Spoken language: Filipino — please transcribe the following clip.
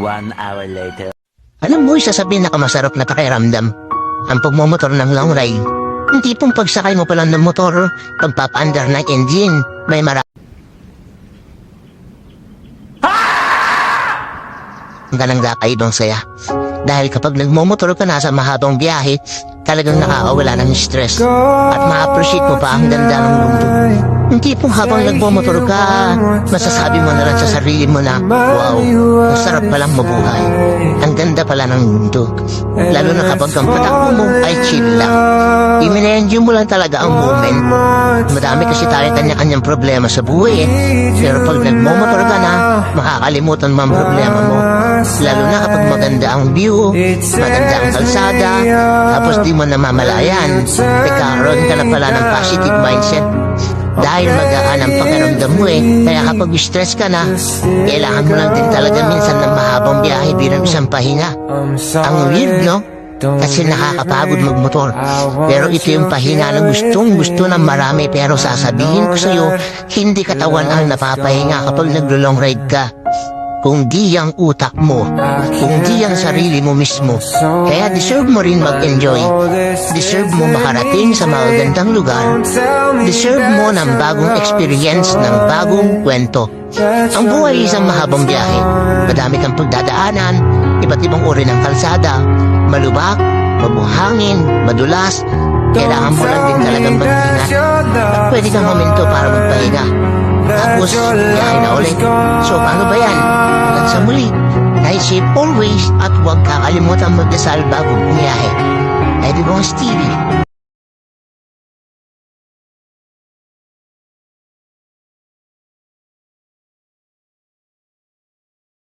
1 hour later. Alam mo, isa sa pinakamasarap na pakiramdam ang pagmumotor ng long ride. Hindi pong pagsakay mo pa lang ng motor, pagpapaandar ng engine, may ganang kakaibang saya. Dahil kapag nagmumotor ka na sa mahabang biyahe, talagang nakakawala ng stress at ma-appreciate mo pa ang ganda ng mundo. Hindi pong habang nagmumotor ka, masasabi mo na lang sa sarili mo na, wow, ang sarap palang mabuhay. Ang ganda pala ng mundo. Lalo na kapag ang patakbo mo ay chill lang. I-enjoy mo lang talaga ang moment. Madami kasi tayo kanya-kanyang problema sa buhay Pero pag nagmumotor ka na, makakalimutan mo ang problema mo. Lalo na kapag maganda ang view, maganda ang kalsada, tapos di mo namamalayan, nagkakaroon ka na pala ng positive mindset. Dahil magaan ang pakiramdam mo Kaya kapag stress ka na, kailangan mo lang din talaga minsan ng mahabang biyahe bilang isang pahinga. Ang weird, no? Kasi nakakapagod magmotor. Pero ito yung pahinga na gustong gusto ng marami. Pero sasabihin ko sa'yo, hindi katawan ang napapahinga kapag naglo-long ride ka. Kung di ang utak mo, kung di ang sarili mo mismo. Kaya deserve mo rin mag-enjoy. Deserve mo makarating sa magagandang lugar. Deserve mo ng bagong experience, ng bagong kwento. Ang buhay ay isang mahabang biyahe. Madami kang pagdadaanan, iba't ibang uri ng kalsada, malubak, mabuhangin, madulas. Kailangan mo lang din talagang mag-ingat. At pwede kang huminto para magpahinga. Tapos, biyahe na ulit. So, paano ba yan? Hanggang sa muli, ride safe always at huwag kakalimutan magdasal bago bumiyahe. Everyone's TV.